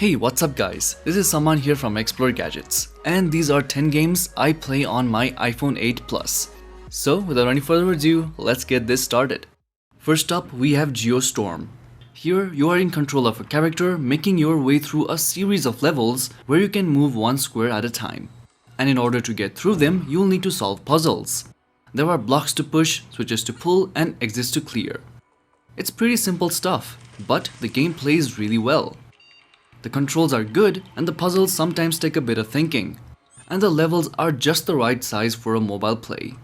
Hey, what's up guys? This is Saman here from Explore Gadgets, and these are 10 games I play on my iPhone 8 Plus. So without any further ado, let's get this started. First up, we have Geostorm. Here, you are in control of a character making your way through a series of levels where you can move one square at a time. And in order to get through them, you'll need to solve puzzles. There are blocks to push, switches to pull, and exits to clear. It's pretty simple stuff, but the game plays really well. The controls are good, and the puzzles sometimes take a bit of thinking, and the levels are just the right size for a mobile play.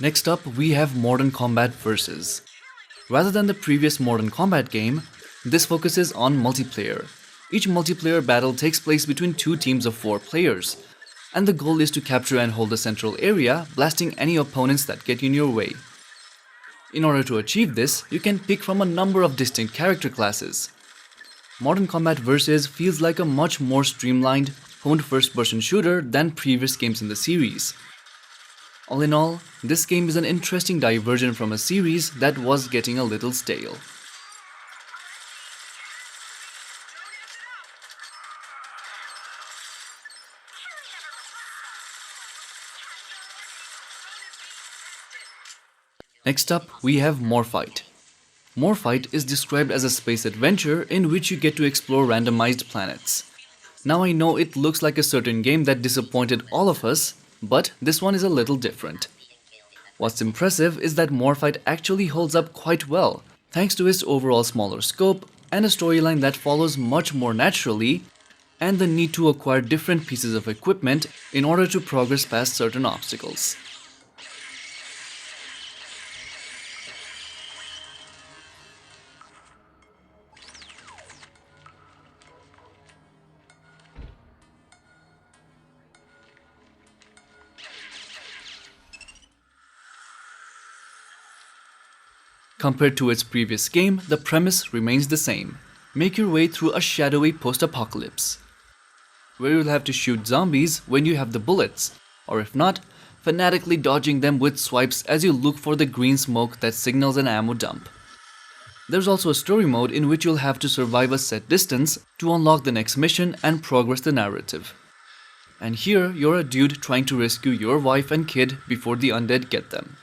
Next up, we have Modern Combat Versus. Rather than the previous Modern Combat game, this focuses on multiplayer. Each multiplayer battle takes place between two teams of 4 players, and the goal is to capture and hold the central area, blasting any opponents that get in your way. In order to achieve this, you can pick from a number of distinct character classes. Modern Combat Versus feels like a much more streamlined, honed first-person shooter than previous games in the series. All in all, this game is an interesting diversion from a series that was getting a little stale. Next up, we have Morfight. Morfight is described as a space adventure in which you get to explore randomized planets. Now I know it looks like a certain game that disappointed all of us, but this one is a little different. What's impressive is that Morfight actually holds up quite well, thanks to its overall smaller scope and a storyline that follows much more naturally, and the need to acquire different pieces of equipment in order to progress past certain obstacles. Compared to its previous game, the premise remains the same. Make your way through a shadowy post-apocalypse, where you'll have to shoot zombies when you have the bullets, or if not, fanatically dodging them with swipes as you look for the green smoke that signals an ammo dump. There's also a story mode in which you'll have to survive a set distance to unlock the next mission and progress the narrative. And here, you're a dude trying to rescue your wife and kid before the undead get them.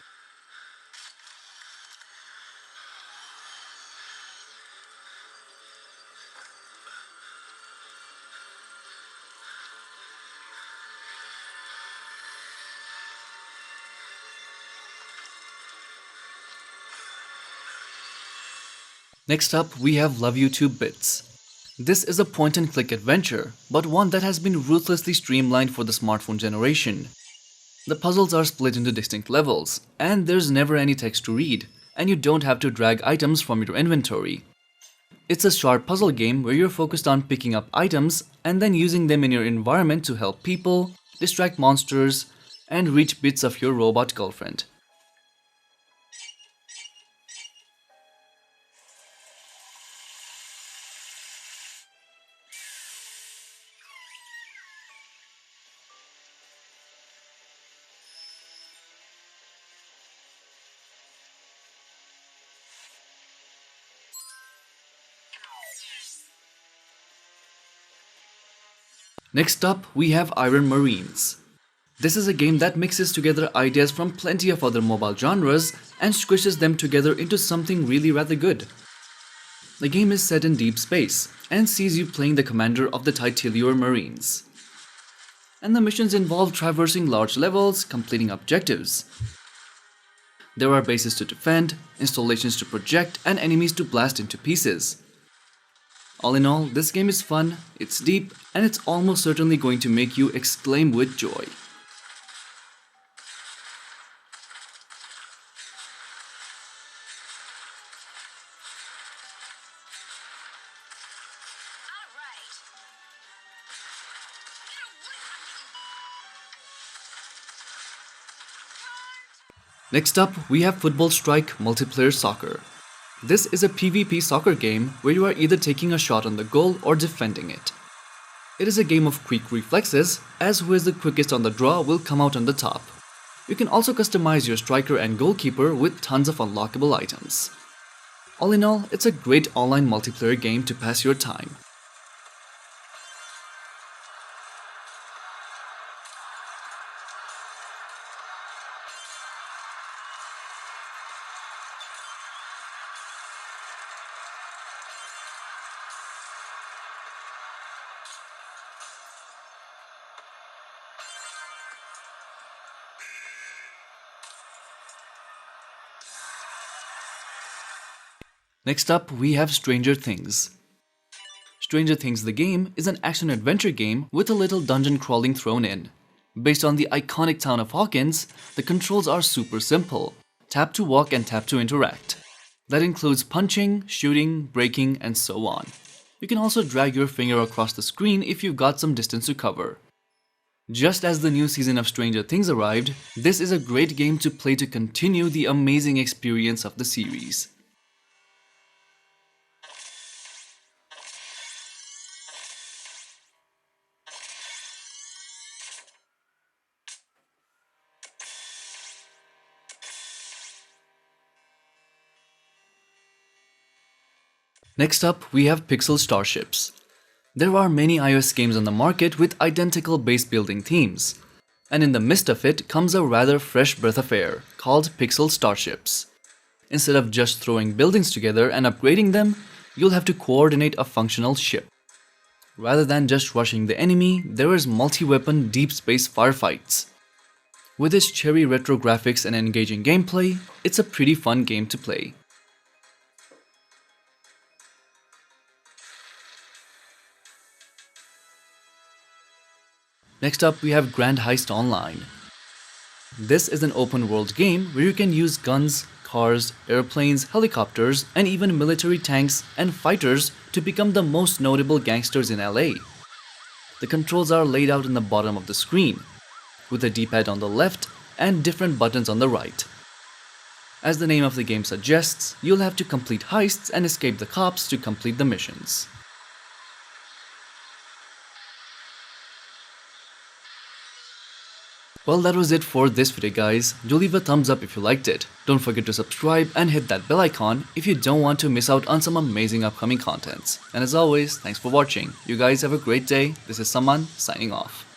Next up, we have Love You 2 Bits. This is a point-and-click adventure, but one that has been ruthlessly streamlined for the smartphone generation. The puzzles are split into distinct levels, and there's never any text to read, and you don't have to drag items from your inventory. It's a sharp puzzle game where you're focused on picking up items and then using them in your environment to help people, distract monsters, and reach bits of your robot girlfriend. Next up, we have Iron Marines. This is a game that mixes together ideas from plenty of other mobile genres and squishes them together into something really rather good. The game is set in deep space and sees you playing the commander of the Titilior Marines. And the missions involve traversing large levels, completing objectives. There are bases to defend, installations to project, and enemies to blast into pieces. All in all, this game is fun, it's deep, and it's almost certainly going to make you exclaim with joy. Next up, we have Football Strike Multiplayer Soccer. This is a PvP soccer game where you are either taking a shot on the goal or defending it. It is a game of quick reflexes, as who is the quickest on the draw will come out on the top. You can also customize your striker and goalkeeper with tons of unlockable items. All in all, it's a great online multiplayer game to pass your time. Next up, we have Stranger Things. Stranger Things the game is an action-adventure game with a little dungeon crawling thrown in. Based on the iconic town of Hawkins, the controls are super simple. Tap to walk and tap to interact. That includes punching, shooting, braking, and so on. You can also drag your finger across the screen if you've got some distance to cover. Just as the new season of Stranger Things arrived, this is a great game to play to continue the amazing experience of the series. Next up, we have Pixel Starships. There are many iOS games on the market with identical base building themes, and in the midst of it comes a rather fresh breath of air called Pixel Starships. Instead of just throwing buildings together and upgrading them, you'll have to coordinate a functional ship. Rather than just rushing the enemy, there is multi-weapon deep space firefights. With its cherry retro graphics and engaging gameplay, it's a pretty fun game to play. Next up, we have Grand Heist Online. This is an open world game where you can use guns, cars, airplanes, helicopters, and even military tanks and fighters to become the most notable gangsters in LA. The controls are laid out in the bottom of the screen, with a D-pad on the left and different buttons on the right. As the name of the game suggests, you'll have to complete heists and escape the cops to complete the missions. Well, that was it for this video guys. Do leave a thumbs up if you liked it. Don't forget to subscribe and hit that bell icon if you don't want to miss out on some amazing upcoming contents. And as always, thanks for watching. You guys have a great day. This is Saman signing off.